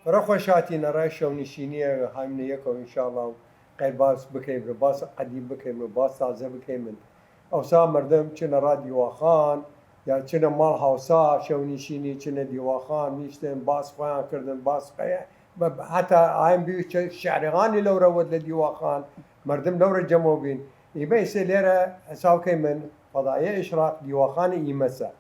رخوش هاتينا راشة ونشينية هايمنا يكو إن شاء الله قيل باس بكيمن باس قديم بكيمن باس تازه بكيمن أو سا مردم كنا راديو خان یا كنا مال هاوسا شو نشيني كنا ديواخان ميشتن باس خوان كردن باس قيا حتى هايم بيو شعرغاني لو رود لديواخان مردم لو رجموا بين يبي سليرة ساو كيمن فضائية إشراق ديواخان يمسا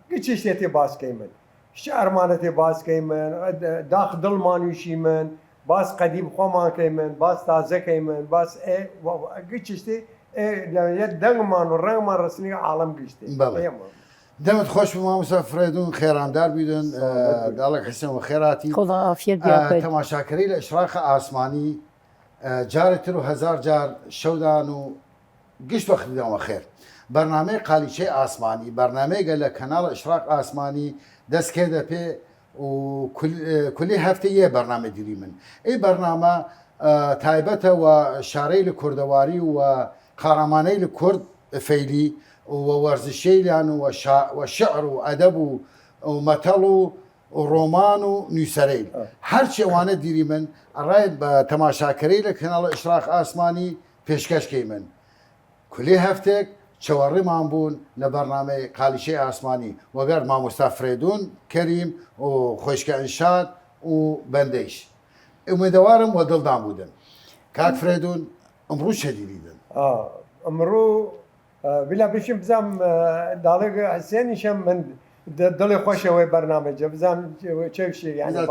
كيش تي باس كيمن شعر مالتي باس كيمن داخ دل مانو شيمن باس قديم خوان كيمن باس تازه كيمن باس ايه كيش تي ايه دنگ مانو رنگ مان رسمي عالم كيشتي دمت خوش بما مسافرين خيران دار بيدن دالك حسن وخيراتي خدا عافية بياكل تماشاكري لإشراق آسماني جارتر وهزار جار شودان وقشت وقت دوام خير برنامج قاليشة آسماني برنامج قال لك كنال إشراق آسماني دس كده بي وكل هفته برنامج ديري من اي برنامج تايبته وشاري الكردواري وقهرماني الكرد فيلي وورزشي يعني وشعر وأدب ومثل ورومان ونسريل هر شيء وانا ديري من الرأي تماشاكري لك هنا الإشراق آسماني پیشکش كيمن كل هفتك شواري مانبون لبرنامج قاليشي آسماني وقال ما مستفردون كريم وخوشك إنشاد وبنديش ومدوارم ودلدان بودن كاك فريدون امرو شديدين امرو بلا بشم بزام دالك حسين شم من دل خوشه وي برنامج بزام تشوشي يعني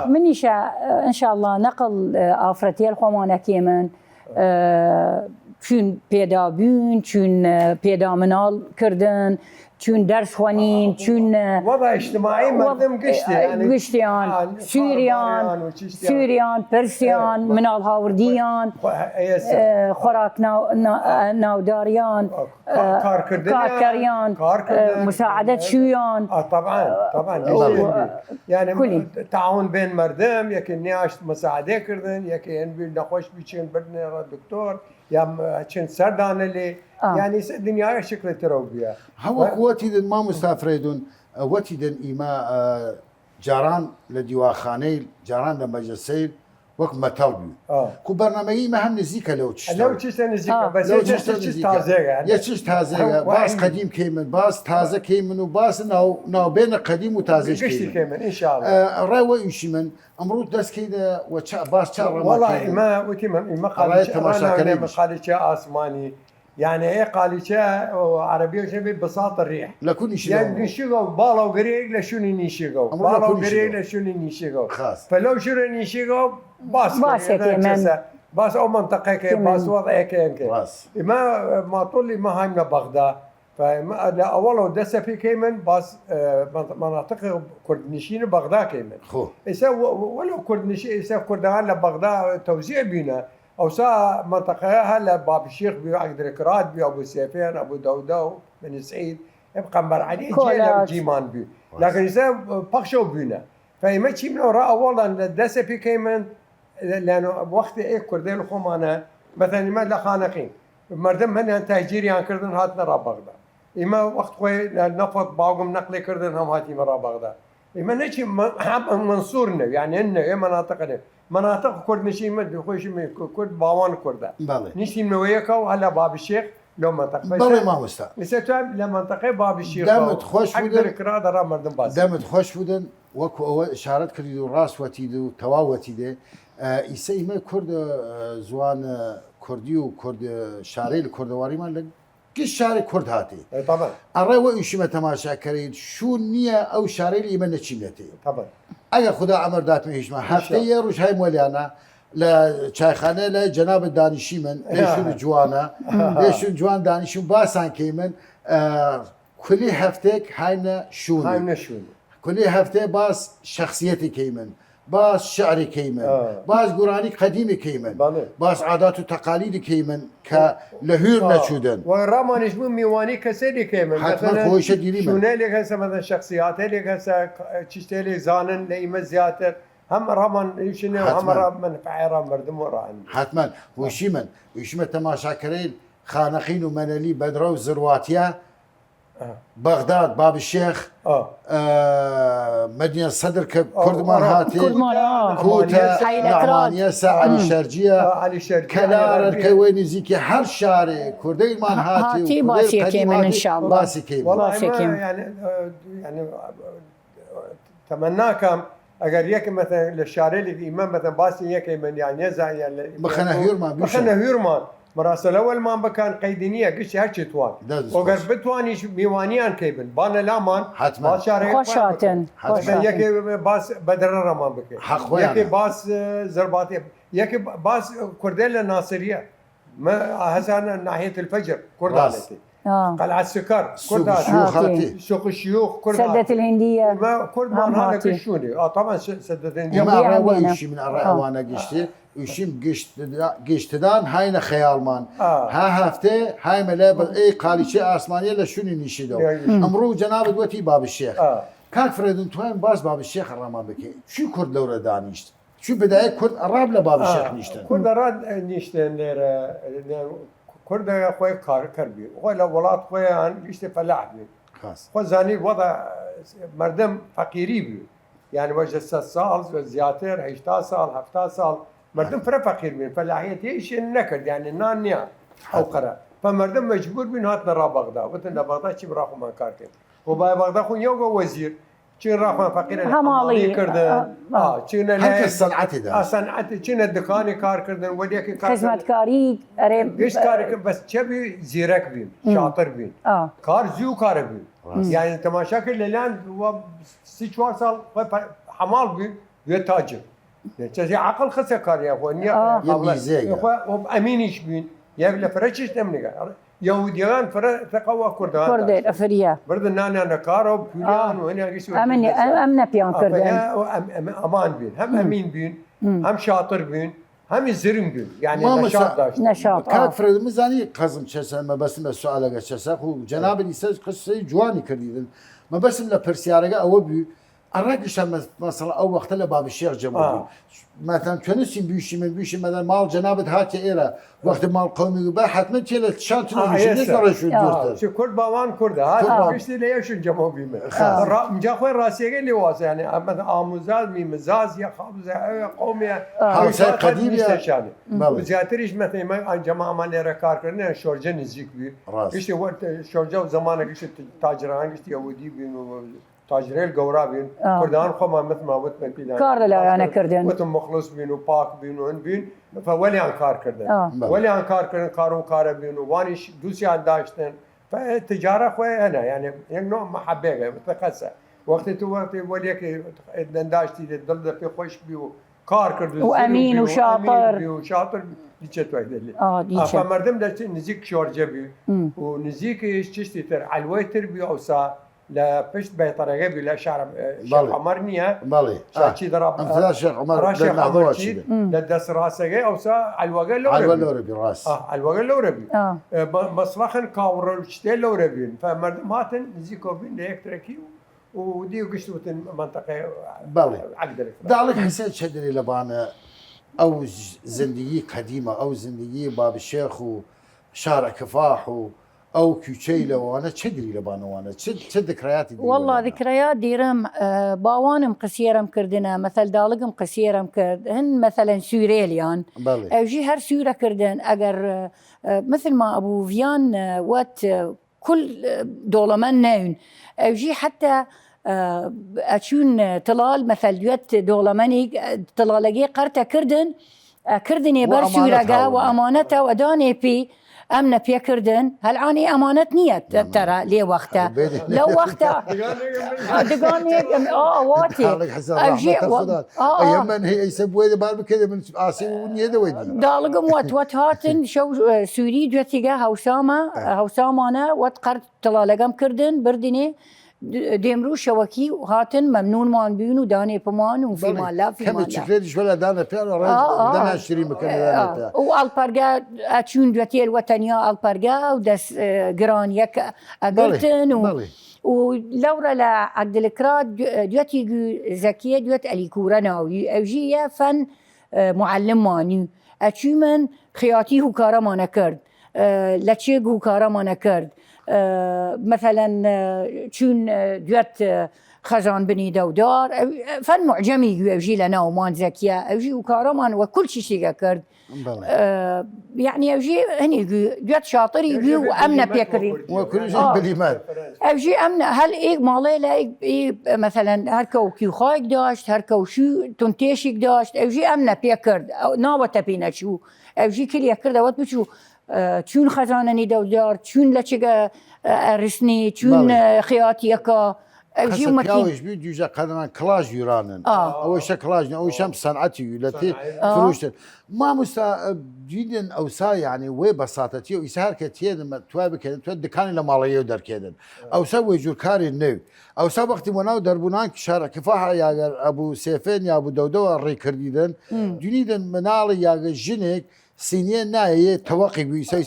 منيش ان شاء الله نقل افرتي الخوانه كيمن چون پیدا بون چون پیدا منال کردن چون درس خوانین چون وضع اجتماعي مردم قشتي يعني قشتيان سوريان برسيان منال هاورديان خوراك ناوداريان كاركريان مساعدة شويان طبعا يعني تعاون بين مردم يكن نياش مساعدة كردن يكن نخوش بيشين بدنا الدكتور يا چن سردان اللي يعني الدنيا شكل تروبيا هو قوتي دن ما مسافرين وتي دن إما جاران لديواخاني جاران لمجلسين وقت ما طلبوا كو برنامجي ما هم نزيكا لو تشتا نزيكا بس لو تشتا تازه يعني يا تشتا تازه باس قديم كيمن باس تازه كيمن وباس ناو بين قديم وتازه كيمن ان شاء الله راوي يشمن امرود داس كده باس شهر والله ما وتمام ما قاليشة آسماني يعني ايه قاليشة عربية وشبه ببساطة الريح لكن شيء يعني نشيغو بالا وقريق لشوني نشيغو بالا وقريق لشوني نشيغو فلو شنو نشيغو باس كمان باس او منطقة كي باس وضع كي ما طولي ما هايمنا بغداد فما أوله دسة في كيمن باس مناطق كردنشين بغداد كيمن إسا ولو كردنشين إسا كردان لبغداد توزيع بينا أو سا منطقة هلا باب الشيخ بيو أقدر كرات بيو أبو سيفين أبو داودو بن سعيد يبقى مرعلي جيلا جيمان بيو لكن إسا بخشوا بينا فما شيء من وراء أولا دسة في كيمن لأنه وقت إيه كردين الخمانة مثلا ما لخانقين مردم من تهجيري عن كردن هاتنا را بغداد إما وقت خوي نفط باقم نقل كردن هم هاتي مرا بغداد إما نشي منصورنا يعني إنه إيه مناطق كرد نشي مد خويش كرد باوان كردا نشي منويكا وهلا باب الشيخ لو منطقة بله ما مستا نسيتهم لمنطقة باب الشيخ دامت خوش أقدر كرا درا مردم باس دامت خوش بودن وكو إشارات كردو راس وتيدو تواوتي ده إسا إما كرد زوان كرديو كرد شاري الكردواري مالك كيش شاري كرد هاتي طبعا الرأي وإنشمة تماشا كريد شو نية أو شاري الإيمان نتشيلتي طبعا أجا خدا عمر دات مهجمة هفتية روش هاي موليانا لا شايخانة لا جناب الدانشي من ليشون جوانا ليشون جوان دانشي باسان كيمن كل هفتك هاينا شوني كل هفته باس شخصيتي كيمن باس شعري كيمن باس قراني قديمي كيمن باس عادات وتقاليد كيمن كلهور نشودن ورامانش مو ميواني كسيدي كيمن حتما خوش ديري من شونه لك هسه مثلا شخصيات لك هسه تشتري زانن لإيمة زياتر هم رامان شنو هم رام فعيرا مردم وران حتما وشيمن تماشا كرين خانقين ومنالي بدرو زرواتيا بغداد باب الشيخ مدينة صدر كردمان هاتي كوتا نعمانية علي شرجية كلار الكويني زيكي هر شارع كردي مان هاتي باسي كيمن ان شاء الله باسي كيمن والله يعني تمناكم اگر یک مثلا للشارع اللي امام مثلا باسي یک من يعني يزع يعني مخنا هيورمان مراسل الاول ما بكان قيدينيه قش هرشي توان وقر بتواني ميوانيان كيبن بانا لامان حتما خوشاتن يك باس بدر رمان بك يك باس زرباطي يك باس كرديلا ناصريه ما هسه ناحيه الفجر كردالتي قلعة السكر كردالتي سوق الشيوخ سدة الهندية ما كردمان هذا كشوني طبعا سدة الهندية ما رأوا شيء من الرأي وانا قشتي وشيم قشتدان هاينا خيالمان ها هفته هاي ملابس اي قالي شيء اسمانيه لشوني نشيدو امرو جناب دوتي باب الشيخ كان فريدون توين باز باب الشيخ الرمان بكي شو كرد لورا دانيشت شو بدايه كرد الراب لباب الشيخ نيشتن كرد راد نيشتن كرد خوي كربي ولا ولات خوي عن يشتي فلاح بي خاص وزاني وضع مردم فقيري بي يعني وجه 6 سال زياتر 8 سال 7 سال مردم فرا فقير بين فلاحية ايش النكد يعني نانيا او قرا فمردم مجبور بين هاتنا را بغداد وتنا بغداد شي براخو ما كاركن وباي بغداد خو يوغا وزير شي راخو فقير همالي كردن شينا حتى الصنعتي ده صنعتي شينا الدكاني كار كردن وديك كار خدمتكاري ايش كار بس شبي زيرك بين شاطر بين كار زيو كار بين يعني انت مشاكل الان 6 سال حمال بين يتاجر يعني عقل خسر كار يا اخوان يا اخوان امينيش بين يا بلا فرشش تمني يهوديان فرا تقوى كردان كردان افريا برد انا كارو بيان وهنا قشوا امنا بيان كردان امان بين هم امين بين هم شاطر بين هم زرم بين يعني نشاط داشت نشاط كان فرد ميزاني قزم چسا ما بس السؤال قشسا خو جناب الاساس قصه جواني كردين ما بس لبرسيارغا او بي الرقش مثلا او وقت لباب الشيخ جمهوري مثلا كنسين بيشي مثلا مال جنابه هاتي إيرا وقت مال قومي وبا حتما تشيل شانتنا مش نقدر شو دورته شو كرد باوان كرد هذا بيشتي ليه شو جمهور بيمه مجاخوي راسي اللي واس يعني مثلا اموزال ميمزاز يا خبز قومي هاوسا قديم يا وزياتريش مثلا ما جماعه ما لي ركار كرنا شورجه نزيك بي بيشتي وقت شورجه زمانه بيشتي تاجران بيشتي يهودي بينو تاجرين الجورا بين كردان خما مثل ما وتم بيدان كار لا انا كردان وتم مخلص بين وباك بين وين بين فولي عن كار كردان ولي عن كار كردان كارو كار بين وانيش دوسي عن داشتن فالتجاره خويا انا يعني نوع محبه متقسى وقت وليك داشتي ضل في خوش بيو كار كردان وامين وشاطر ديتشت واحد اللي فمردم داشت نزيك شورجه بي ونزيك ايش تر على الويتر بي اوسا لا بشت بيطريقه بلا شعر شيخ عمر نيا بالي شي ضرب امثال شيخ عمر شيخ عمر دس راسه او سا على الوغل لو على الوربي راس على الوغل لو ربي مصلخن كاور شتي لو ربي فمردم هاتن زيكو بين هيك تركيو ودي قشتوتن منطقه بالي عقدر دالك حسين شدري لبانا او زندگی قديمه او زندگی باب الشيخ وشارع كفاح او كيشيله وانا تشدري لبانا وانا تشد ذكرياتي والله ذكريات ديرم باوانم قصيرم كردنا مثل دالقم قصيرم كرد هن مثلا سوريليان او جي هر سوره كردن اگر مثل ما ابو فيان وات كل دولمان ناون او جي حتى اشون طلال مثل دوت دولماني طلالجي قرته كردن بر سورغا وامانته وداني بي امنا بيا كردن هالعاني امانه نيه ترى لي وقتها لو وقتها دقاني واتي اجي ايام من هي يسبوا بار كذا من اسي ونيده ودي دالقم وات هاتن شو سوري جوتيغا هوسامه انا وات قرت طلالقم كردن بردني ديمرو شوكي وهاتن ممنون مان بينو داني بمان وفي مال لا في مال كم تشكليش ولا دانا بيان دانا اشتري مكان دانا بيان والبرجا اتشون دوتي الوطنيه البرجا ودس جران يك اغرتن ولورا لا عبد الكراد دوتي زكيه دوت اليكورنا اوجيه فن معلم ماني اتشمن خياطي هو كارا ما نكرد لاتشيغ هو كارا ما نكرد مثلا تشون دوات خزان بني دودار فن معجمي يجي لنا ومان زكية يجي وكارمان وكل شيء كرد يعني يجي هني دوات شاطر يجي وأمنا بيكري وكل شيء بالإيمان يجي أمنا هل إيه مالي لا إيه مثلا هركو كيو خايك داشت هركو شو تنتيشك داشت يجي أمنا بيكرد ناوة تبينا شو يجي كل يكرد وقت بشو تشون خزانني دودار تشون لشجع رسني تشون خياطي يكا جي ماكينش بيجي جا قدما كلاج يورانن او شا كلاج او شام صنعتي التي فروش ما مسا جدا او سا يعني وي بساطتي ويسهر كتيد تواب كده تود كان لما يودر كده او سوي جوركاري نو او سا وقت مناو دربونان شارع كفاحه يا ابو سيفين يا ابو دودو ريكرديدن جنيدن منال يا جنيك سنين ناي توقي بيسي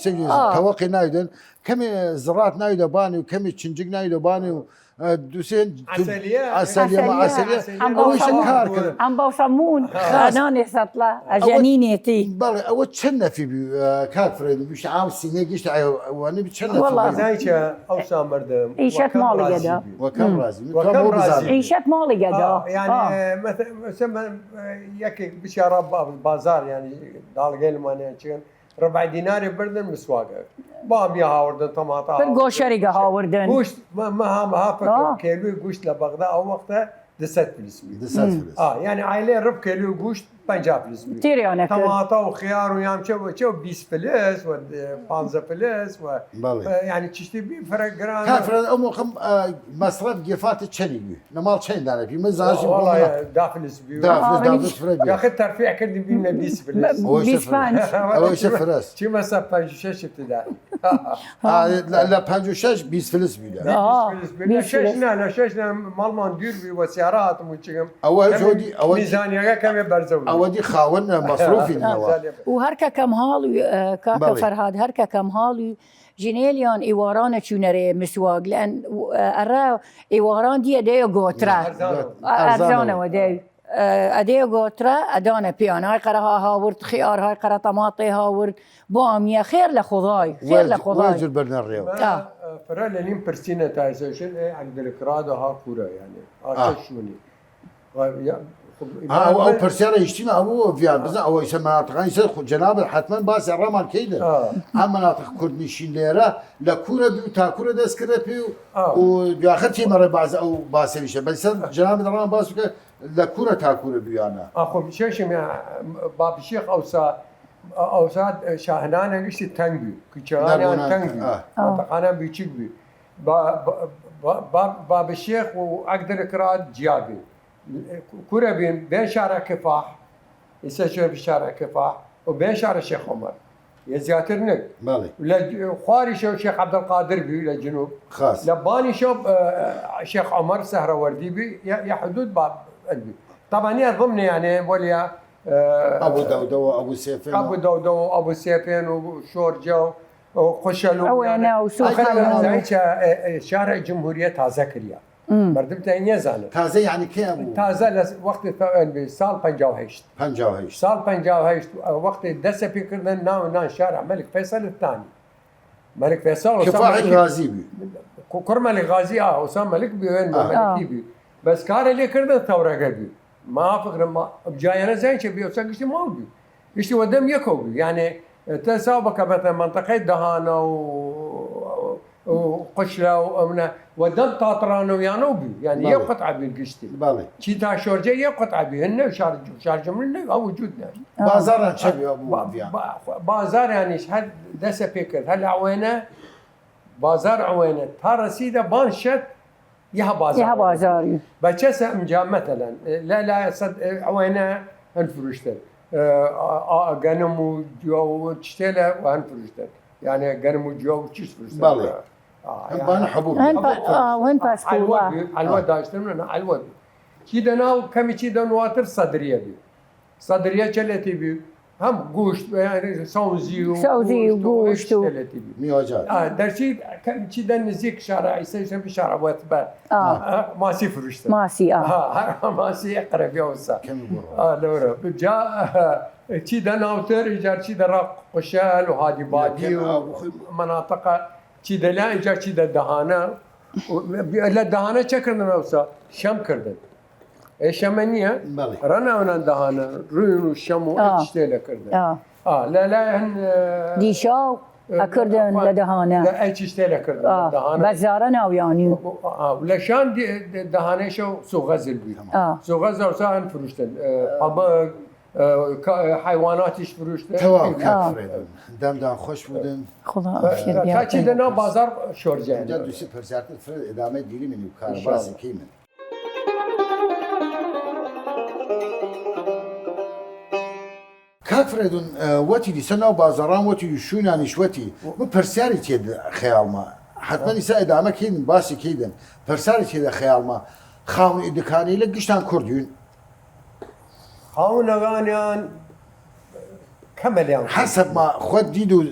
توقي نايدن كم زرات نايدو باني وكم تشنجق نايدو باني دوسين عسلية مع عسلية أو شكار كذا عم بوصمون أنا سطلة أجانينيتي بالله أو تشنا في كافرين مش عاوز سينيجيش وأنا بتشنا والله زايش أو سامردم عيشة مالي جدا وكم رازي عيشة مالي جدا يعني مثلا ياكي بشارة بازار يعني دالجيل ماني كذا ربع دينار بردن مسواقه بام هاوردن طماطم برجو شرقة هاوردن قوش ما فكر كيلو قوش لبغداد او وقتها دست فلس يعني عائله رب كيلو قوش 50 فلس كثير انا طماطم وخيار ويام شو 20 فلس و 15 فلس و يعني تشتي فرق جرام كافر امو مصرف جفات تشني نمال تشين دانا في مزاج والله دافلس دافلس يا اخي الترفيع كنت بينا 20 فلس هو شفرس شي مسافه شش ابتدائي لا 56 20 فلس بيدا ششنا مال ما ندير بوسيارات ومشيهم اول جودي ميزانيه كم برزوا اودي خاون مصروفي وهركا كم هالو كاكا فرهاد هركا كم هالو جنيليان ايواران تشونري مسواق لان ارا ايواران دي اديو غوترا ارزانه ودي اديو غوترا ادانا بيان هاي قراها هاورد خيار هاي قرا طماطي هاورد باميه خير لخضاي خير لخضاي واجر برنا الريو فرا لين برسينا تايزيشن عند الكراد ها كوره يعني شوني او برسيرة يشتينا او فيان بزن او يسمى تغني جناب حتما باس الرمال كيدا هم مناطق كردنيشين ليرة لكورة بيو تاكورة دسكرة بيو وبياخرتي مرة بعض او باسيليشة بس جناب الرمال باس لكورة تاكورة بيو انا اخو شيشم يا باب الشيخ او ساد شاهنانا قشت تنجي كيشانا تنجي انا بيشيك بي باب الشيخ واقدر كراد جيابي كورة بين شارع كفاح يسجل في شارع كفاح وبين شارع الشيخ عمر يزياتر نك بالي خواري شو الشيخ عبد القادر بي للجنوب خاص لباني شوف الشيخ عمر سهرة وردي بي يا حدود باب قلبي طبعا هي ضمن يعني بوليا ابو دودو ابو سيفين ابو سيفين وشورجو وقشلو اوينا وسوخا شارع الجمهورية تازه كريا مردمت این زانه تازه يعني كم تازه وقت سال 58 سال 58 وقت دست فکردن ناو شارع ملك فيصل الثاني ملك فيصل كفاح غازي بي كرمل غازي وسام ملك بيوين ملك بي بس كار اللي كردن ثوره قبل ما فكر ما بجاينا زين شي بيو سقشتي مال بي يشتي ودم يكو يعني تسابق مثلا منطقه دهانه وقشله وامنه ودم طاطرانه ويانوبي يعني هي قطعه بالقشتي بالي شي تا شورجه هي قطعه بهن شارج من او وجودنا بازار شبي ابو بازار يعني هل دس فكر هل عوينه بازار عوينه ترى سيده بانشت يها بازار بچس امجا مثلا لا صد عوينه انفرشتر غنم وجو تشتله وانفرشتر يعني غنم وجو تشيش فرشتر بالي بان حبوب وين باسكوا علوة داشتن علوة كده ناو كم كده نواتر صدريه بي صدريه چلتي بي هم گوشت يعني سوزي وگوشت ميوجات درشي كم كده نزيك شارع يسمى في شارع واتبا ماسي فرشت ماسي اقرب يوسا لورا جاء كده ناوتر ايجار كده راق قشال وهادي بادي ومناطق چی دلا اینجا چی دهانه لا دهانه چه کردن اوسا شم کردن شم نیه رنا ونان دهانه روی و شم و اشتیل کردن لا هن دیشاو اکردن لدهانه لا ايش اشتيل كردن دهانه بزارن او يعني لشان دهانه شو سو غزل بي سو غزل وسان فروشتن حبق حيواناتش فروشتن تمام دم خوش بودن خدا عافیت بیاد تا چی دنا بازار شورجه جد دوستی پرسیارت فرد ادامه دیلی منی و کاربازی کی من كافردون وتي دي سنة وبازاران وتي يشون يعني شوتي مو برساري تيد خيال ما حتما نساء دعمك كيدن باسي كيدن برساري تيد خيال ما خاون إدكاني لقشتان كرديون خاون أغانيان كمليان حسب ما خد ديدو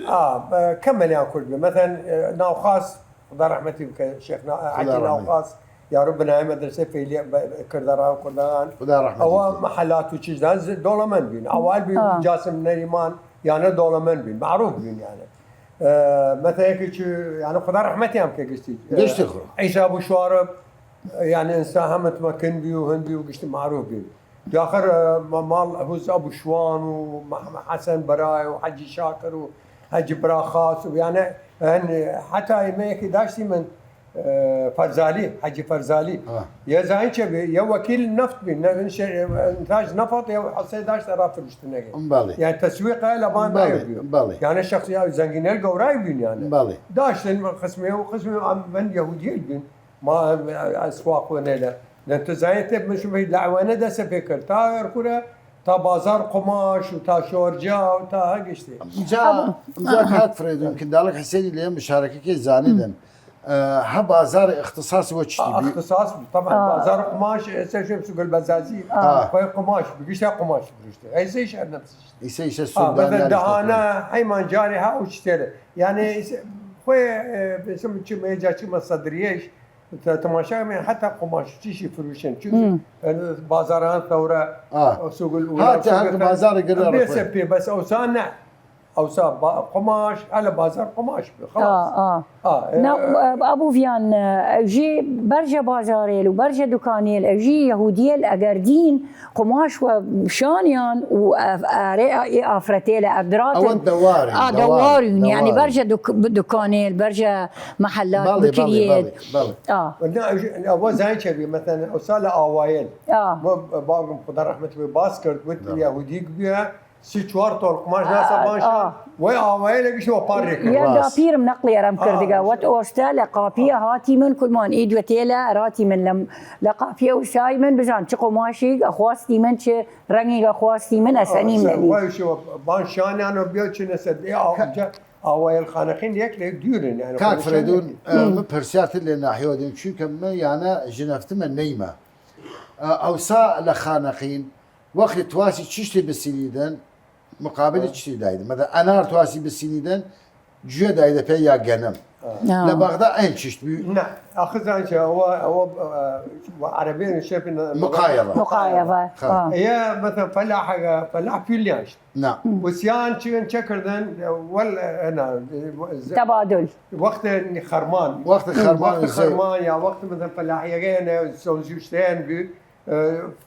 كمليان كردي مثلا ناوخاس الله رحمته شيخنا عجي ناوخاس يا ربنا مدرسه في كردران وكردان او محلات وشجدان دولمن بين اوائل بين جاسم نريمان يعني دولمن بين معروف بين يعني مثلا هيك يعني خدا رحمتي هم كقشتي عيسى ابو شوارب يعني انسان هم متمكن بيه وهندي وقشتي معروف بين اخر مال ابو شوان وحسن براي وحجي شاكر وحجي براخاص ويعني حتى هيك داشتي من فرزالي حجي فرزالي يا زين شبي يا وكيل النفط بين انتاج نفط يا حسين داش ترى فرشتناقي يعني تسويقه لبان بايو يعني الشخصيه زنجين القوراي بين يعني داش قسمه من يهودي بين ما اسواق ونيلا انت زين تب مش دعوانه ده سفكر تا كره تا بازار قماش وتا شورجا وتا هقشتي جا هاك فريد يمكن دالك حسين اللي مشاركه كي زاندن ها بازار اختصاص وتشتي اختصاص طبعا بازار قماش هسه سوق البزازي في قماش بقيش قماش برشته هي زي شيء نفس الشيء يسي السودان مثلا دهانه حيمان جاريها وشتري يعني خوي بسم شي ما يجي شي صدريش تماشا من حتى قماش تشي فروشن شو بازاران ثوره سوق الاولى هات بازار قرر بس اوسانع اوسا قماش على بازار قماش خلاص ابو فيان جي برجه بازاريل وبرجه دكانيل جي يهوديل اجردين قماش وشانيان وافرتيل ادرات او الدواري دواري يعني برجه دكانيل برجه محلات بكريات هو زين شبي مثلا اوسا اوايل باقم قدر رحمه الله باسكرت واليهودي بها سيتشوار طول قماش ناسا بانشا وي اوائل شو بارك يا دابير منقلي رم كردغا وات اوستا لقافيه هاتي من كل مان ايد وتيلا راتي من لم لقافيه وساي من بزان تشقو ماشي اخواستي من تش رنگي اخواستي من اسني من وي شو بانشان انا بيوتش نسد اوائل خانقين يك ديورن يعني كاك فريدون برسيات اللي ناحيه دي çünkü ما يعني جنفتم النيمه اوسا لخانقين وقت تواسي تشتي بالسنيدن مقابل تشتي دايدن مثلا انار تواسي بالسنيدن جوه دايده في يا جنم لبغدا عين تشت نعم اخذ عن هو عربيا شايف مقايضه هي مثلا فلاح في الياش نعم وسيان شكردن ولا انا تبادل وقت خرمان وقت خرمان يا وقت مثلا فلاحيين سوزيشتين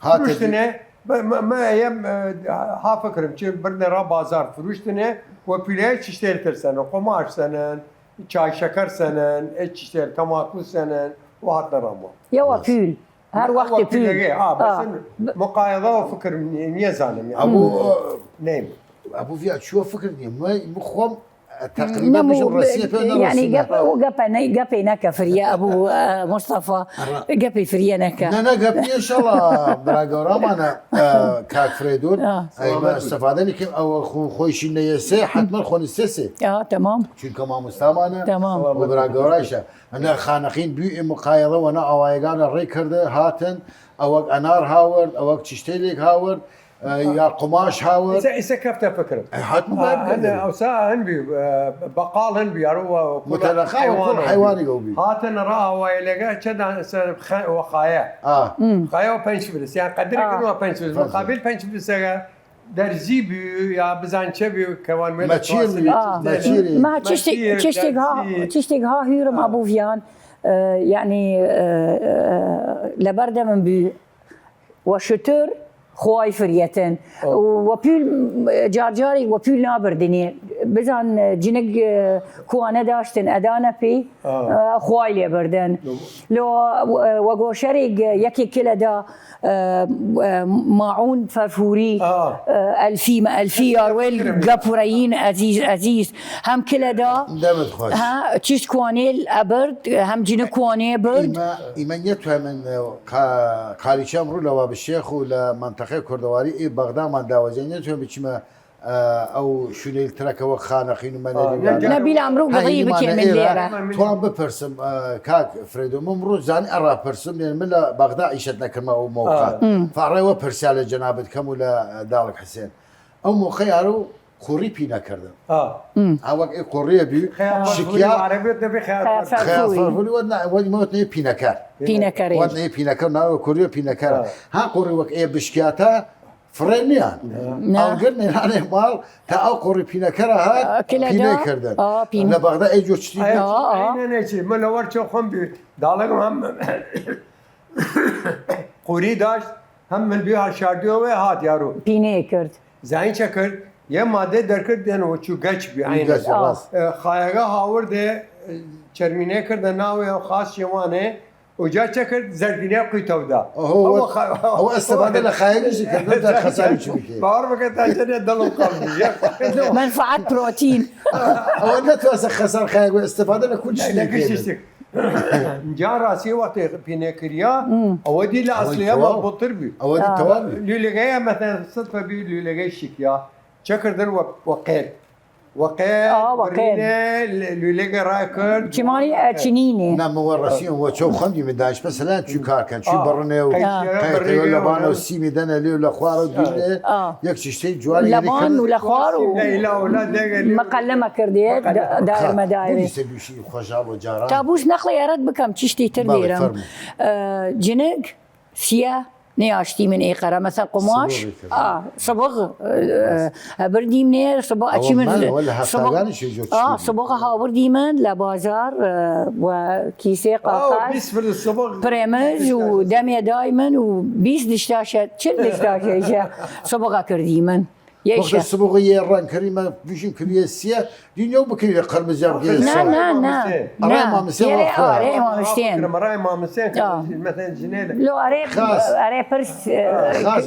فروشتنه ما يم ها فكرم چه برنه را بازار فروشتنه و پیله چشتر ترسن قماش سنن چای شکر سنن چشتر تماکو سنن و هات نرامو يوا بيل هر وقت بيل بس مقايضه وفكر نيزانم يعني ابو فيات شو فكر ما مخوم تقريبا مش الرئيسيه يعني قبي نكا فريا ابو مصطفى قبي فريا نكا لا قبي ان شاء الله براغورام انا كاك فريدون اي استفادني كيف او خوي شنيسه حتما خون السيسي تمام شو كمان مستمانه تمام وبراغورايشه انا خانقين بيئه مقايضه وانا اوايغان الريكرد هاتن او انار هاورد او تشتيليك هاورد يا قماش هاورد إذا كيف تفكر؟ حتما أنا أوسا هنبي بقال هنبي يروى متلقى وكل حيواني قوبي هاتنا رأى ويلقى كذا وخايا خايا وبنش فلس يعني قدر يكونوا بنش فلس مقابل بنش فلس درزی بی یا بزن چه بی کوان میل ما تشتك ها هيرم ابو فيان يعني لبرده من بي وشتر خواي فريتن وبيل جارجاري وبيل نابردني بزن جنق كوانا داشتن ادانا في خواي لي بردن لو وغوشريق يكي كلا دا معون فرفوري الفي يارويل قبورين عزيز هم كلا دا ها تشت كوانيل ابرد هم جن كواني برد ايمانيتها من قاليشام رو لو بالشيخ ولا منطقه كردواري بغداد من داوزينيتها بچما او شنيل ترك وخانقين ومن نبيل عمرو قضيبك من ليره توان بپرسم كاك فريدو ممرو زاني ارى برسم لان من بغداد عيشتنا كما او موقع فعري وبرسال جنابتكم ولا دارك حسين او مخيارو خوري بينا كردن هاوك اي خوري بي شكيا عربي تبي خيار فرفولي ودنا موتني بيناكار ودنا بيناكار ناو كوري بيناكار ها قوري وك اي بشكياتا فرينيان او قلنا يعني مال تا او قوري بيناكار ها بينا كردن لا بغداد اي جوتشتي انا نشي من اول شو خم بي دالغم هم قوري داشت هم من بيها شارديو و هات يارو بينا كرد زين شكر یه ماده درکردن و چو گچ بی عین خایگاه هاورده چرمینه کردن ناوی خاص یوانه و جا چکرد زردینه قیتو دا هو استفاده لخایگش کردن در خساری چی میشه باور بکن تاجر دلم قلبی منفعت بروتين هو نتو از خسار خایگ استفاده لكل شيء جا راسي وقت بينا كريا اودي لاصليه ما بي اودي توابي لولغايه مثلا صدفه بي لولغايه شكيا شكر وقيل لولغا رايكر كماني تشنيني نعم ورسيون وشوف خمدي من داش مثلا شو كار كان شو برنا ولا بانا وسيمي دنا لي ولا خوار ودجله يكشي شيء جواري لبان ولا خوار لا ولا مقلمه كرديت داير مداير يسوي شيء خشاب وجاران تابوش نقله يرد بكم تشتي تربيرم جنق سيا نياشتي من اي قرا مثلا قماش صبغ بردي من صبغ اشي من صبغ هاوردي من لبازار وكيسه قاقاش بريمج ودميه دايما وبيس دشتاشه تشل دشتاشه صبغه كردي من وقت الصبغية الران كريمة بيشين كريه السيا دنيا وبكريه قرمز جاب كريه لا أراي ما مسين أراي ما مسين أراي ما مسين مثلا جنينة لو أراي برس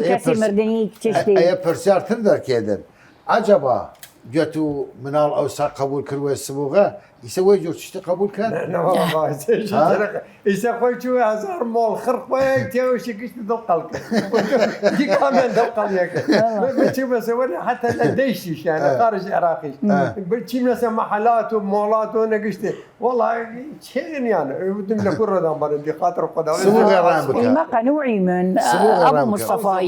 كسي مردني تشتي أي برسيار تندر كيدن عجبا جاتو منال أوساق قبول كروي الصبغة يسوي جو تشتي قبول كان؟ لا والله يسوي شو هزار مول خرق ويتيو شكيش تدقلك دي كمان دقلك بتشوف مسوي حتى لديشيش يعني خارج العراقي بتشوف مثلا محلات ومولات وانا قشتي والله شين يعني بدهم لكل رمضان بدي خاطر قدام ما قنوعي من ابو مصطفى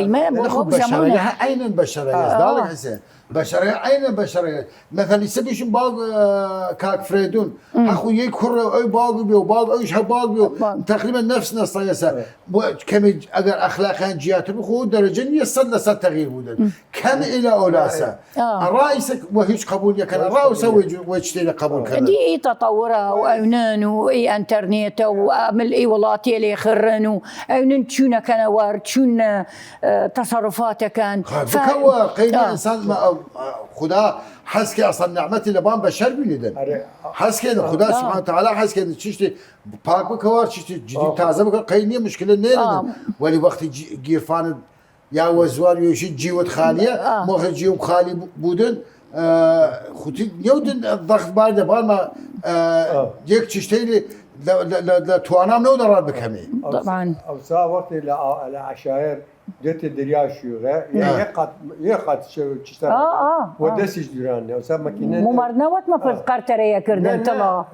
ما بشريه اين البشريه ذلك حسين بشريه اين البشريه مثلا يسبيش باغ كاك فريدون اخو يكر اي باغ بيو باغ ايش باغ بيو تقريبا نفس نصيصه كم اگر اخلاقا جيات بخو درجه يصل لسه تغيير بودن كم الى اولاسه الرئيس وهيش قبول يكن الرئيس وجتي قبول كان دي تطوره واونان واي انترنت وعمل اي ولاتي اللي يخرنوا اونن شنو كان وارد شنو تصرفاته كان فكوا قيمه انسان خدا حس که اصلا نعمتی لبان بشر بلیدن حس که خدا سبحانه وتعالى حس که چیشتی پاک بکوار چیشتی جدید تازه بکوار قینی مشکل نیلن ولی وقتی گیرفان یا وزوار یا شی جیوت خالیه موقع جیوت خالی بودن خودی نیودن ضغط بارده بار ما یک چیشتی لتوانام نو درار بکمی طبعا اوسا وقت العشائر جت الدريا شو يقعد شو تشتغل ودسش دوران اوسا ماكينه ممرنا وقت ما فكرت ريا كردن طلع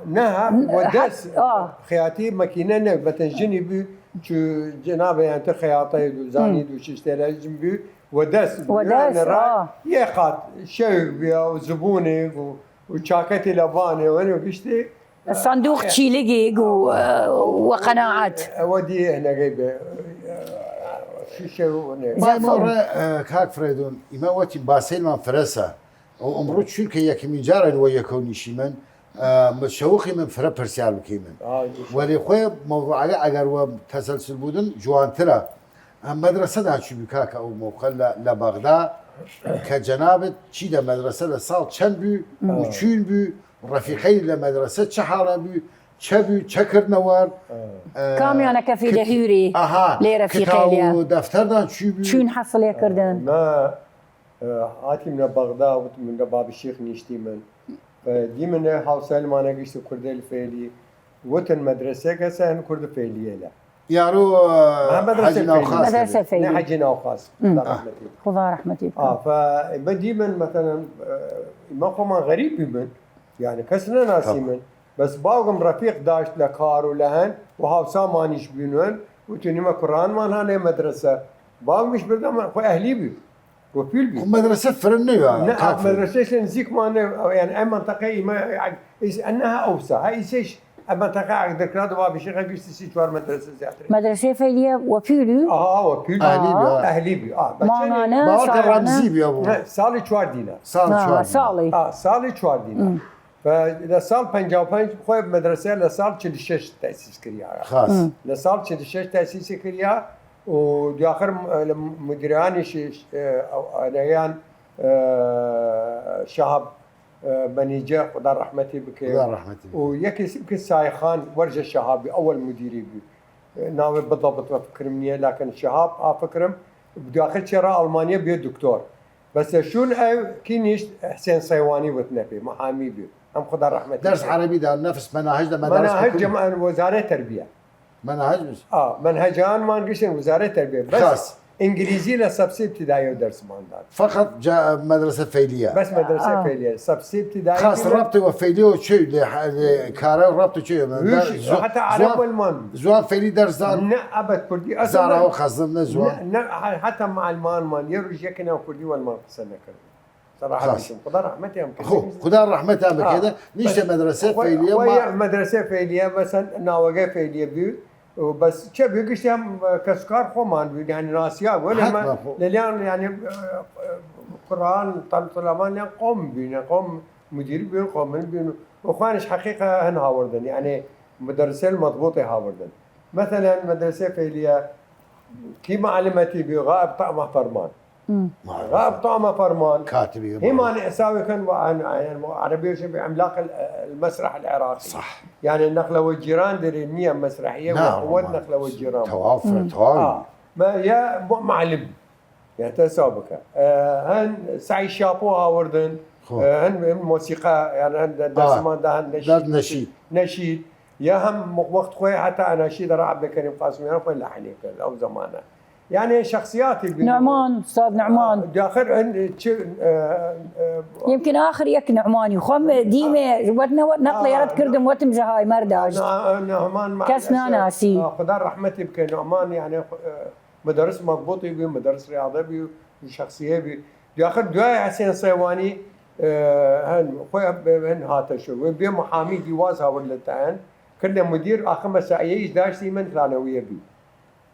ودس خياتي ماكينه بتنجني بي شو جنابه يعني خياطه زاني دو شتري جنبي ودس يقعد شو بيا وزبوني وشاكتي لباني وانا قشتي الصندوق تشيلقي وقناعات ودي هنا جايبه ما مرة كاك فريدون إما وقت باسيل من فرنسا وأمرت شو كي من جارن ويكوني شيمن متشوقي من فرا برسيال بكيمن ولي خوي موضوع أجر وتسلسل بودن جوان ترى مدرسة ده شو بكاك أو موقع لبغداد كجنابة شيء مدرسة لصال كم بي وشون بي رفيقين لمدرسة شحارة بي شبي شكر نوار كم يعني كفي دهوري لرفيقي لي دفتر دان شون حصل يا كردن ما هاتي من بغداد ومن باب الشيخ نيشتي من دي من هاوسال ما نجيش كرد الفعلي وتن مدرسة كسان كرد فعلية لا يارو مدرسة فعلية حجنا وخاص خدا رحمتي فبدي من مثلا ما قام غريب من يعني كسرنا ناسي من بس باقم رفيق داشت لكار ولهن وهاوسا ما نيش بينون وتني ما قرآن ما هنا مدرسة باقم مش بدهم خو أهلي بي وفيل بي مدرسة فرنية لا مدرسة نزيك ما يعني أي منطقة ما يعني أنها أوسع هاي إيش المنطقة عند كراد وابي شيء غير يستسي شوار مدرسة زيادة مدرسة فعلية وفيلو وفيل أهلي بي ما أنا رمزي بي أبو سالي شوار دينا سالي شوار دينا فلسال 55 خوي بمدرسة لسال 46 تأسيس كريا خاص لسال 46 تأسيس كريا ودي آخر مديراني أنيان شهاب بنيجة خدا رحمتي بك خدا رحمتي ويكي سايخان ورجة الشهابي أول مديري بي ناوي بالضبط بفكر مني لكن الشهاب أفكرم بدي آخر شراء ألمانيا بيه دكتور بس شون كينيش حسين صيواني وتنبي محامي بيه هم خدا رحمتي درس عربي ده نفس مناهج مناهج وزارة تربية مناهج بس منهجان ما نقشن وزارة تربية بس خاص انجليزي لسبسي ابتدائي ودرس ما عندنا فقط جاء مدرسة فعلية بس مدرسة فعلية سبسي ابتدائي خاص ربط وفعلية وشو لكارا وربط شو حتى عرب والمان زوان فعلي درس دار لا أبد كردي زارا وخزمنا زوان حتى مع المان يرجع كنا كردي والمان سنة كردي صراحة خدا رحمتي هم خدا رحمتي هم كده نيشت مدرسة فعلية ويا مدرسة فعلية بس ناوجة فعلية بيو وبس شبه يقش هم كسكار خمان يعني ناسيا ولا ما لليان يعني قرآن طلبان يعني قوم بينا قوم مدير بين قوم بين وخوانش حقيقة هن هاوردن يعني مدرسة المضبوطة هاوردن مثلا مدرسة فعلية كي معلمتي بغائب طعمة فرمان غائب طعمة فرمان كاتبي هي ما نساوي كان يعني عربي شبه عملاق المسرح العراقي صح يعني النخلة والجيران درينية مسرحية وقوة نخلة والجيران توافر ما يا معلم يعني تسابق هن سعي شابوها وردن هن موسيقى يعني هن دسمان ده هن نشيد يا هم وقت خوي حتى اناشيد عبد الكريم قاسم يعني خوي لحني او زمانه يعني شخصياتي نعمان استاذ نعمان داخل يمكن اخر يك نعماني خم ديمه ودنا نقله يرد كردم وتم زهاي مرداج نعمان كسنا ناسي خدا رحمتي بك نعمان يعني مدرس مضبوط بي مدرس رياضه بي شخصيه بي داخل دواي حسين صيواني هن خويا هن هاتا شو بي محامي جواز هاولتان كنا مدير اخر مسائيه 11 من ثانويه بي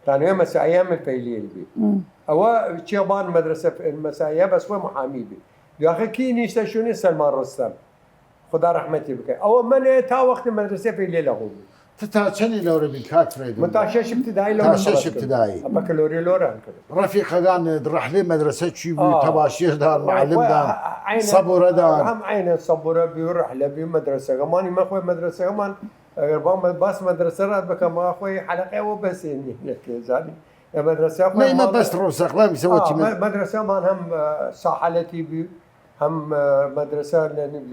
ثانويه مسائيه من فيليه بي هو شيبان مدرسه المسائيه بس هو محامي بي داخل كي نيشتشوني سلمان رستم خدا رحمتي بك او من تا وقت المدرسه فيليه له تتاشني لو ربي كات فريد متاشش ابتدائي لو تاشش ابتدائي بكالوريا لورا رفيق كان رحله مدرسه شي تباشير دار معلم دار صبوره دار هم عين صبوره بيرحله بمدرسه كمان ما اخوي مدرسه كمان بس مدرسه راد بك ما اخوي حلقه وبس يعني مدرسه ما بس روسخ لا يسوي مدرسه ما هم ساحلتي بي هم مدرسه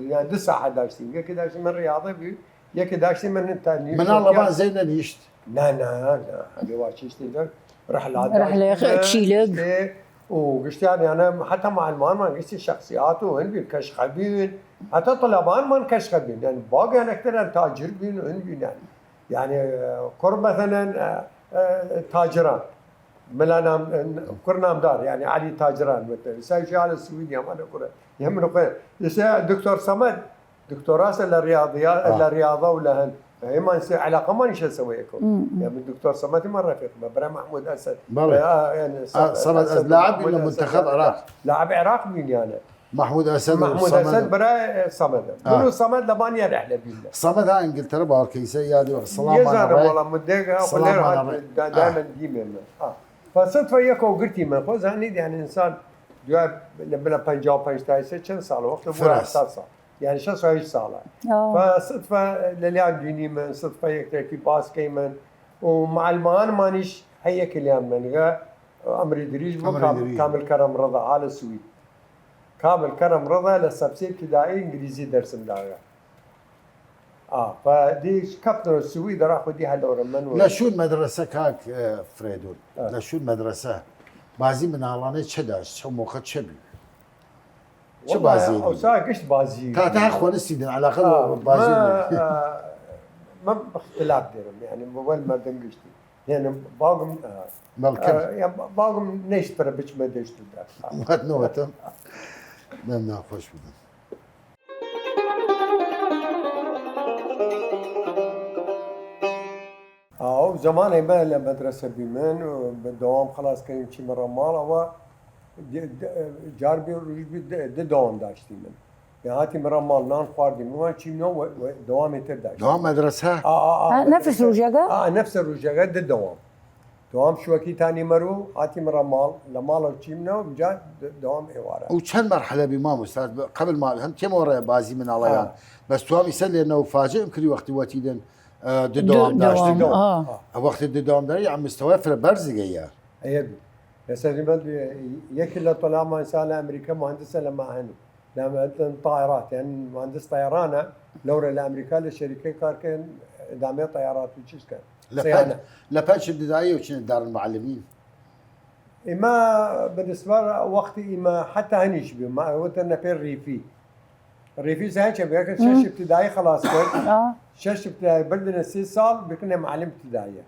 يعني 9 داشتين كده من رياضه بي يك داشتي من الثاني من الله ما زين نيشت لا هذه واشيشت رحله تشيلق وقشت يعني انا حتى مع المان ما قشت الشخصيات وهن بالكشخبين حتى طلبان ما كشخبين يعني باقي انا اكثر تاجر بين وهن يعني قرب مثلا تاجران ملانا كرنام دار يعني علي تاجران مثلا سايشي على السويديا ما نقول يهمنا قيل دكتور صمد دكتوراه الرياضيات الرياضه ولهن هي ما علاقه ما نيش اسويكم يعني الدكتور صمد ما رفيق برا محمود اسد يعني صمد اسد لاعب ولا منتخب العراق؟ لاعب عراق مين يعني محمود اسد محمود اسد برا صمد منو صمد لبانيا رحله بينا صمد ها انجلترا باركيسه يادي والسلام عليكم والله مدقه دائما ديما فصدفه يكو قلتي من خوز يعني انسان جواب لما بنجاو بنجتايسه كم صار وقت ابو صار يعني شو صار صار فصدفه لليان ديني من صدفه يكتري باس كيمن ومع المان مانيش هيك اليوم من امري دريج كامل كرم رضا على السويد كامل كرم رضا للسبسي ابتدائي انجليزي درس مداغا فدي كابتن السويد راح ودي هالدورة من لا شو المدرسة كاك فريدون لا شو المدرسة بازي من علاني تشداش شو موقع تشبي شو بازي او ساعة قشت بازي تا خوان السيدين على الاقل بازي ما باختلاف ديرهم يعني اول ما دنقشتي يعني باقم يعني باقم نشتري بيش ما دشتو ما تنوتم ما خوش بدن زمان ما المدرسة بمن وبدوام خلاص كان شيء مرة مال هو جاربي ورجبي دوام داشتي من يعني هاتي مرة مال نان خواردي مو شيء نو دوام يترداش دوام مدرسة نفس الرجاقة نفس الرجاقة دوام شو اكيد ثاني مرو هاتي مرة مال لمال شيء منه بجا دوام إوارة وكان مرحلة بإمام أستاذ قبل ما هم كم ورا بازي من الله بس توام يسأل إنه فاجئ كل وقت واتيدن دوام داشت وقت الدوام داري عم مستوى في برزقية ايدو يا سيدي بدي يكل له طلع ما انسان امريكا مهندسه لما هني لما طائرات يعني مهندس طيرانه لورا لامريكا للشركه كان ادامه طيارات وشيش كان لباش ابتدائيه وشنو دار المعلمين اما بالنسبه وقتي اما حتى هنيش بي ما هو في الريفي زين كان شاشه ابتدائي خلاص كان شاشه ابتدائي بدنا 6 سال بكنا معلم ابتدائيه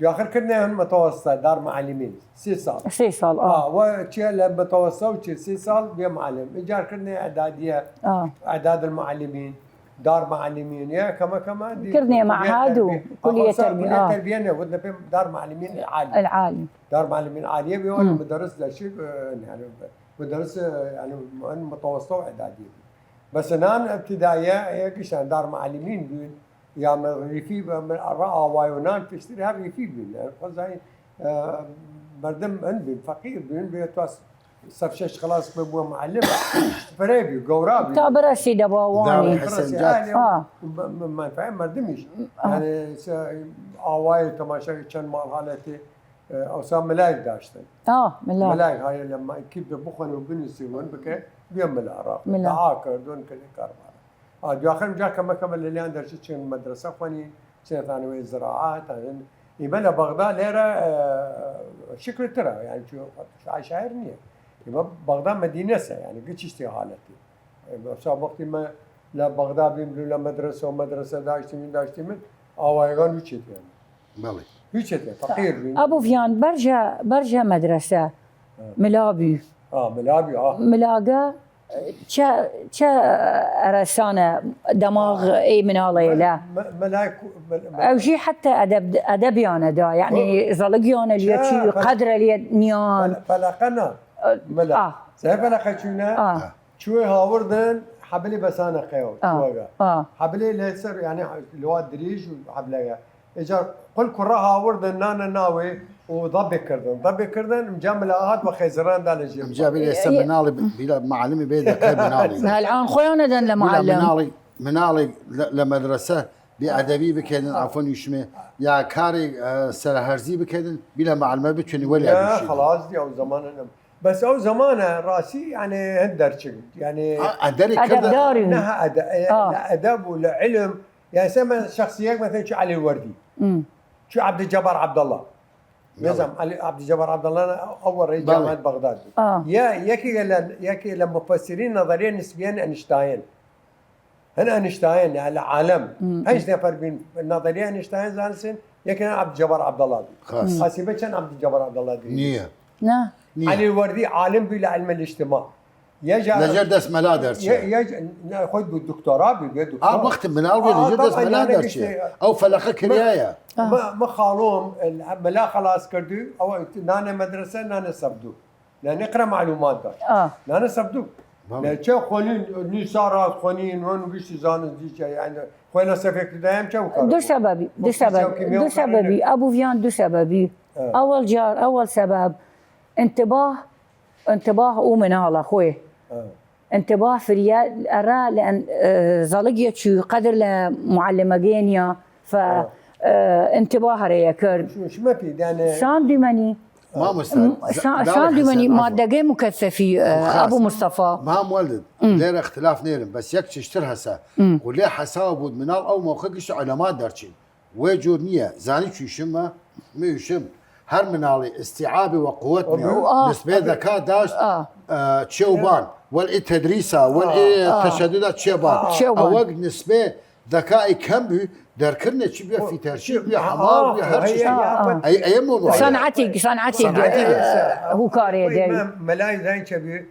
باخر كنا متوسطه دار معلمين 6 سال 6 سال وشي متوسطه وشي 6 سال بيا معلم اجار كنا اعداديه اعداد المعلمين دار معلمين يا كما كرني معهد وكليه تربيه ودنا في دار معلمين العالي دار معلمين عاليه بيقول مدرس لا شيء يعني مدرس يعني متوسطه واعداديه بس انا ابتدائيه هيك شان دار معلمين يا ريفي رأى وايونان تشتري هذا ريفي بين يعني مردم عندي فقير بين بيتواس سفشش خلاص بابو معلم فريبي قورابي تعبر السيدة باواني ما فاهم مردمش يعني اواي تماشا كان مال حالتي او سام ملاك داشتن ملاك هاي لما كيف بخن وبنسيون بك بيوم العراق تعاكر دون كل كاربان داخل جا كما اللي عندها شيء المدرسه فاني سنه ثانوي زراعات يبقى بغداد ليره شكل ترى يعني شو شاعرني يبقى بغداد مدينه يعني قلت اشتي حالتي بس وقت ما لا بغداد بيملوا لا مدرسه ومدرسه داشتي من اوايغان وشيت يعني بالي وشيت فقير ابو فيان برجا مدرسه ملابي ملاقه چه رسانه دماغ اي من الله لا ملاك او شيء حتى ادبيانه دا يعني زلقيانه اللي قدر اللي نيان فلقنا ملاك فلقنا شوي هاوردن حبلي بسانه قيو حبلي لسر يعني الواد دريج وحبلها اجا قل كره هاوردن نانا ناوي وضبي كردن مجاملات وخيزران دال الجيم مجابي لي سمنالي بلا معلمي بيد منالي هالعان خويا دن لمعلم منالي لمدرسه بأدبي بكيدن عفوا يشمي يا كاري سرهرزي بكيدن بلا معلمه بتشني ولا بشي خلاص دي او زمان بس او زمان راسي يعني هندرشق يعني ادب داري انها ادب ولا علم يعني سما شخصيات مثلا شو علي الوردي شو عبد الجبار عبد الله نظام عبد الجبار عبد الله اول رئيس جامعه بغداد ياكي لما مفسرين نظريه نسبيا اينشتاين هنا اينشتاين يعني العالم ايش نفر بين النظريه اينشتاين زانسن ياكي عبد الجبار عبد الله خاص حسيبه كان عبد الجبار عبد الله نيه لا علي الوردي عالم بلا علم الاجتماع لجر دس ملا درشي خذ بالدكتوراه بالدكتوراه وقت من لجر دس ملا درشي او فلقه كريايه ما خالوم ملا خلاص كردو او نانا مدرسه نانا سبدو نقرا معلومات نانا سبدو چه خونین نیسارات خونین و نوشتی زانست دیگه یعنی خوینا سفکت دایم چه وکار دو سببی ابو فيان دو سببي اول سبب انتباه ومنال اخوي انتباه فريال ارى لان زلقيت شو قدر لمعلمه جينيا ف انتباه ريا كرد شو ما في يعني سان ديماني ما مستعد سان ديماني مادة مكثفي ابو مصطفى ما مولد غير اختلاف نيرم بس يك تشتر هسا وليه حساب بود منال او موقعش علامات درچين وجود نيه زاني شو يشم ما يشم هر منالي استيعابي وقوتنا نسبة ذكاء داشت تشوبان والتدريسة والتشددات تشوبان او وقت نسبة ذكائي كم بي دركرنا شي بيها في ترشيح بيها حمار بيها هر شيء اي موضوع صنعتي هو كاري داي ملاي زين شبيه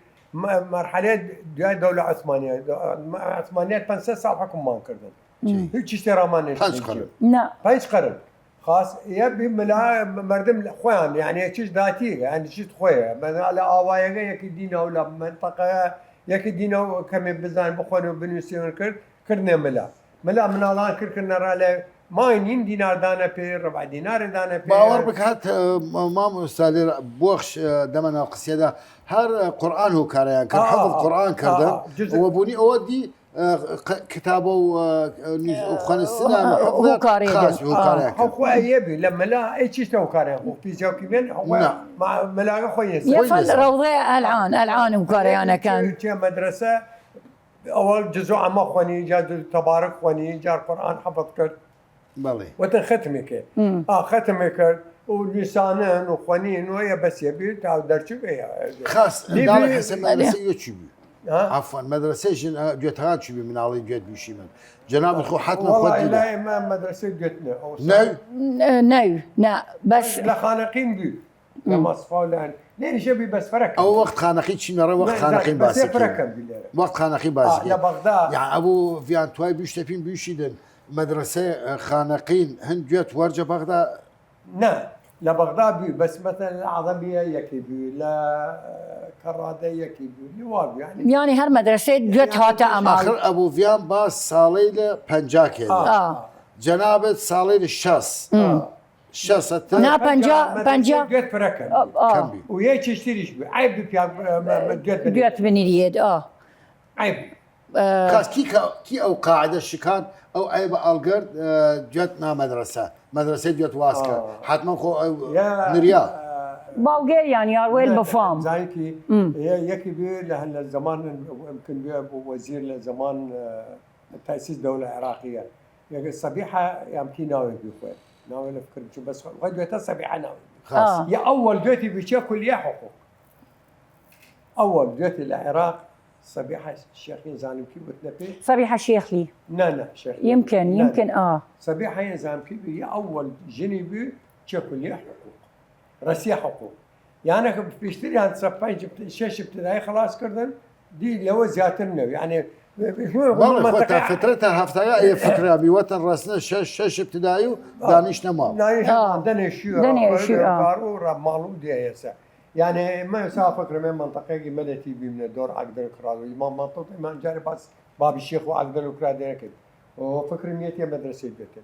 مرحله دولة عثمانية عثمانية 5 سال حكم ما كردن هيك اشترى ما نشتري قرن لا 5 قرن خاص يبي ملا مردم خوان يعني شيش ذاتي يعني شيش خويا على اوايا يك دينا ولا منطقه يك دينا كم بزان بخون بنسيون كرنا ملا من الله كرنا راله ما ينين دينار دانا بي ربع دينار دانا بي باور بك هات مام استاذ بوخش دمنا قصيده هر قران هو كان حفظ قران كردن وبني اودي كتابه وخان السنه هو كاري هو يبي لما لا اي شيء تو كاري هو في جو كمان هو مع ملاقه كويس يفل روضه العان وكاري انا كان مدرسه اول جزء عما خواني جاد تبارك خواني جار قران حفظ كرد بلي وتختمك ختمك ولسانن وخوانين ويا بس يبي تعود درجه خاص دار حسب مدرسه يوتيوب عفوا مدرسه جوتها شبي من علي جوت بشي من جناب الخو حتما والله لا ما مدرسه جوتنا لا بس لا خانقين بي لما صفولان لين شبي بس فرق او وقت خانقين شي نرى وقت خانقين بس فرق بالله وقت خانقين باسك يا بغداد يعني ابو فيان توي بيشتفين بيشيدن مدرسه خانقين هند جوت ورجه بغداد نعم لا بغداد بي بس مثلا العظميه يكبي لا كراده يكبي لواب يعني هر مدرسه جوت هاتا امال اخر ابو فيان باس صاليله بنجاكي جنابه صاليله الشاس الشاس نا بنجا جوت فركن ويا تشتريش بي عيب جوت بنريد عيب خاص كي او قاعده الشكان او عيب القرد جوتنا مدرسه جوت واسكا حتما خو نريا بلغاريان يا ويل بفهم زايكي يكي بي لهلا الزمان يمكن بي وزير لزمان تاسيس دوله عراقيه يا صبيحه يمكن ناوي بي ناوي نفكر شو بس غدوه صبيحه ناوي خلاص يا اول جوتي بشي كليه حقوق اول جوتي العراق صبيحه الشيخين زانم كي بتنبي صبيحه شيخ لي لا شيخ يمكن صبيحه زانم كي هي اول جنبي كليه حقوق رسي حقوق يعني بيشتري عند صفين جبت شيش ابتدائي خلاص كردن دي لو زياتنا يعني والله فترتها هفتايا هي فكره بوطن راسنا شش ابتدائي دانشنا ما دانشنا مالو دي هسه يعني ما يسافر من منطقه ملتي من الدور عقد الكراد ما منطقه ما جاري بس باب الشيخ وعقد الكراد هيك وفكر ميتي مدرسه بيتي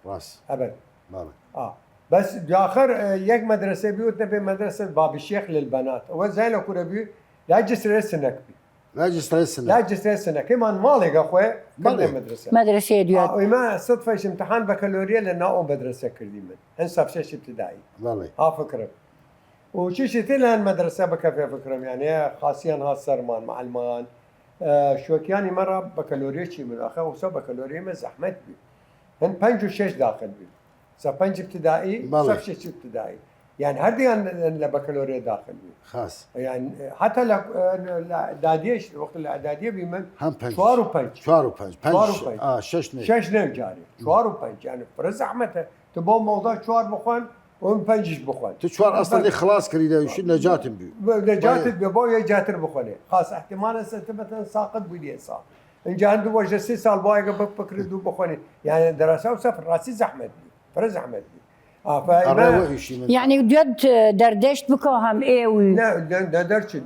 راس ابد بالك بس داخر يك مدرسه بيوتنا بمدرسه باب الشيخ للبنات وزي لو كنا بي لا جسر السنك لا جسر السنك كمان مالك اخوي كنا مدرسه ديوت وما صدفه امتحان بكالوريا لنا مدرسه كردي من انسب شيء ابتدائي والله فكره وشيشتي لها المدرسه بكفي فكرهم يعني خاصيا هالسرمان معلمان شوكياني مره بكالوريا شي من اخر وسو بكالوريا من زحمت بي هن 5 و 6 داخل بي سبنج ابتدائي صف 6 ابتدائي يعني هردي البكالوريا داخل بي خاص يعني حتى الاعداديه وقت الاعداديه بمن شوار وبنج 6 جاري شوار وبنج يعني فرز زحمته تبون موضوع شوار بخون ومن بنجش بخون تشوار اصلا خلاص كريده وش نجات بيو نجات بيبويا جاتر بخونه خاص احتمال مثلا ساقط بدي صار ان جا عنده وجه 6 سال بايق بفكر دو بخونه يعني دراسه وسفر راسي زحمه فرز احمد يعني جد دردشت بكو هم ايوي لا دردشت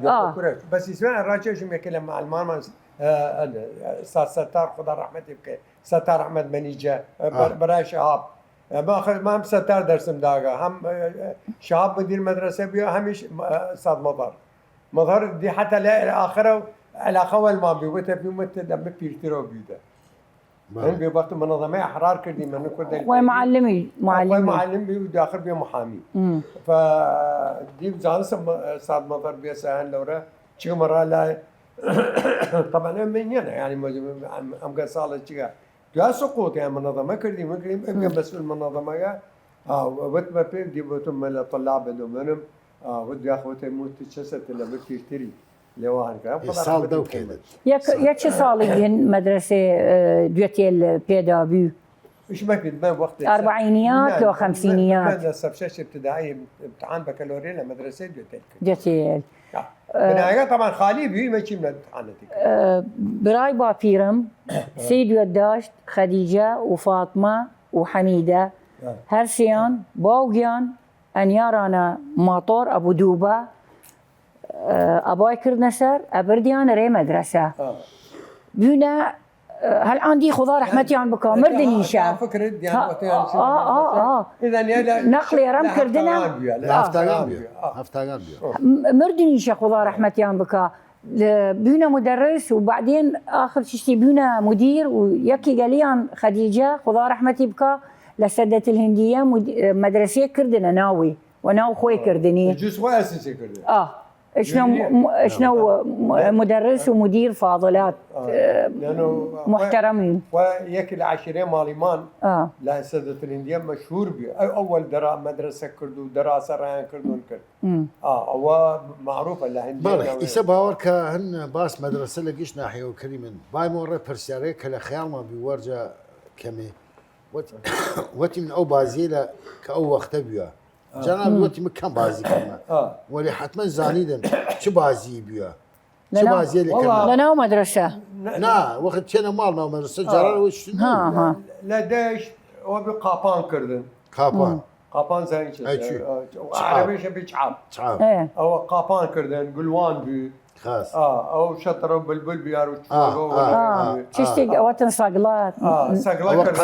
بس اسمع الراجل شو يكلم مع الماما استاذ ستار خدا رحمته بك ستار احمد منيجه براي شهاب ما هم ستار درسم داغا هم شهاب مدير مدرسه بيو همش استاذ مظهر دي حتى لا اخره علاقه والما بيوته في متدم بيرترو بيده هم بيبقى منظمه احرار كردي من كل معلم بي داخل بي محامي فدي زانس استاذ مظهر بيسان لورا شي مره لا طبعا من هنا يعني ام قصاله شيء جا سقوط يعني منظمه كردي ممكن بس المنظمه وقت في دي بتم الطلاب منهم ودي اخوتي موت تشست اللي بتشتري لوان كان صال دو كده يا چه سالين مدرسه دوتيل بيدا بيو ايش ما كنت ما وقت اربعينيات لو خمسينيات كان سبشش ابتدائي امتحان بكالوريا لمدرسه دوتيل بنايه طبعا خالي بي ما شي من امتحاناتك براي بابيرم سيد وداشت خديجه وفاطمه وحميده هرسيان باوغيان ان يارانا ماطور ابو دوبه اباي كرنسر ابرديان ري مدرسه بينا هل عندي خضار رحمتي عن بكا مردنيشا فكرت يعني اذا نقلي رم كردنا هفتاغان مردنيشا خضار رحمتي عن بكا بينا مدرس وبعدين اخر شيء بينا مدير ويكي قاليان خديجه خضار رحمتي بكا لسدة الهنديه مدرسيه كردنا ناوي وناو خوي كردني جزء اساسي كردنا شنو مدرس ومدير فاضلات محترمين وياك العشرين ماليمان لا سدة الهنديه مشهور به اول مدرسه كردو دراسه رايان كردون كرد هو معروف الهنديه بله يسبها كهن باس مدرسه لقيش ناحيه وكريمن باي مره برسياري كلا خيال ما بيورجا كمي وتي من او بازيله كاو وقت بيها جناب وقتی مکان بازی کنم ولی حتما زانیدن چه بازی بیا چه بازی لیکن لنا مدرسه نه وقت چنه مال نو مدرسه جرار وش ها لداش هو بقاپان کردن قاپان زين عربي شبي شعب او قاپان کردن گلوان بی خاص او شطر بلبل بيارو تشتي وطن صقلات صقلات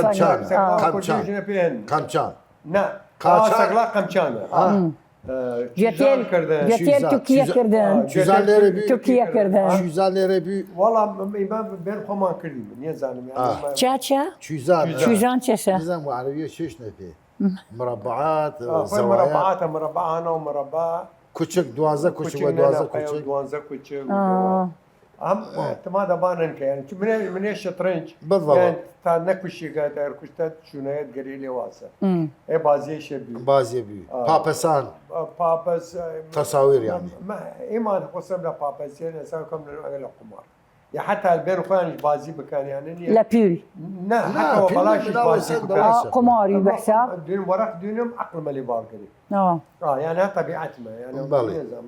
قمشان نه سقلا قمشان جتيل تركيا كردن تركيا كردن چوزان بي والله بين خمان كردم ني زانم يعني تشا چوزان چسا نظام عربيه شيش نبي مربعات مربعات مربعانه ومربع كوتشك دوازه كوتشك ودوازه كوتشك دوازه كوتشك هم اعتماد بانن يعني من الشطرنج بالضبط يعني نكوشي قاعد اركشتات شنايات قريلي واسه اي بازي شبي بابسان بابس تصاوير يعني ما ايمان قسم لا بابس يعني ساكم من القمار يا حتى البين خوانش بازي بكان يعني لا بيول لا حتى بلاش بازي قماري بحساب دين ورق دينهم عقل مالي باركري يعني طبيعتنا يعني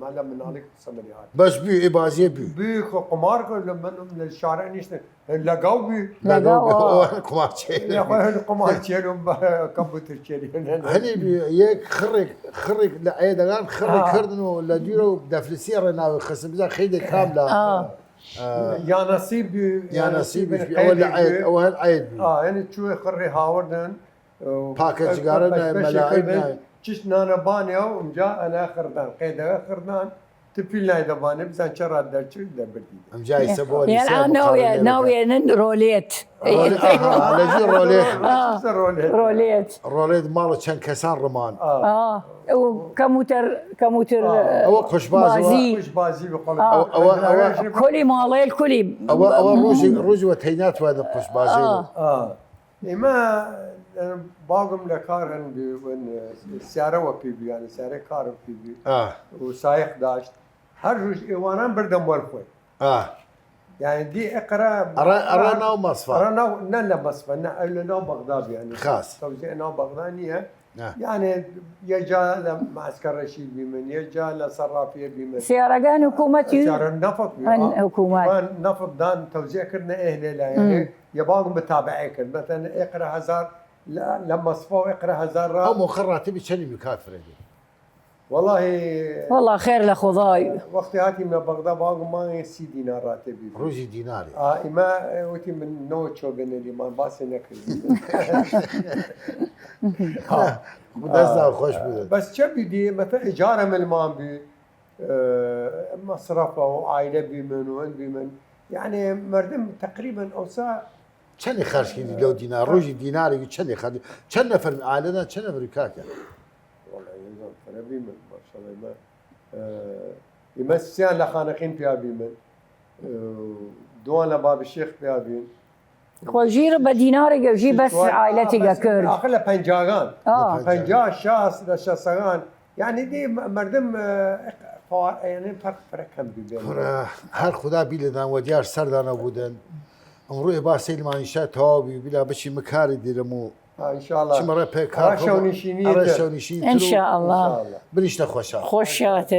ما لم من عليك تصمري بس بي بازي بي قمار لما من الشارع نيشنا لقاو بي قمار شيء يا اخوي القمار شيلهم كمبيوتر شيلهم هني ياك خرج لعيدان خرج كردنو لا ديرو دفلسير ناوي خصم ذا خيده كامله يا نصيب اول عيد يعني شو خري هاوردن باكج جارنا ملاعبنا چش نانا بانيا ومجا انا خردان قيده خردان تفيلنا دبانه بزان شرات درچ دبدي ام جاي سبولي يعني ناوي روليت روليت مال كان كسان رمان وكموتر او خوش بازي كلي مالي الكلي او روج وتينات وهذا خوش بازي ما باقم لكارهن السيارة وفي بي يعني سيارة كارم في بي وسايق داشت هر روز ايوانان بردم ورخوي يعني دي اقرا ارانا ومصفى ارانا لا مصفى لا بغداد يعني خاص توزيع ناو بغدادية يعني يجا معسكر رشيد بمن يجا لصرافيه بمن سيارة حكومتي سيارة النفط حكومات النفط دان توزيع كرنا اهنا لا يعني يبغون متابعين مثلا اقرا هزار لما صفوا اقرا هزار او مخرات بشني بكافر والله خير لخضاي وقت هاتي من بغداد باغ ما 6 دينار راتبي روزي ديناري ما وتي من نو شوغن اللي ما باس نكل خوش بود بس شبي دي مثلا ايجار من المان بي مصرفه وعائله بمن وين بمن يعني مردم تقريبا اوسع چنی خرج کردی لو دینار روزی دیناری چنی خرج چند نفر عائله چند نفر کاکا والله يزال فرا بمن ما شاء الله ما يمسيان لخانقين فيها بمن دوان لباب الشيخ فيها بين خوجير بدينار جي بس عائلتي كرد اخلا بنجاغان بنجا شاس لشاسغان يعني دي مردم يعني فرق كم بين هر خدا بیلدن و دیار سردانه بودن امروز با سلمانیشا تابی بلا بشی مکاری دیرمو ان شاء الله چمره پیکار رشونیشینی ان شاء الله بنیشته خوشا خوشات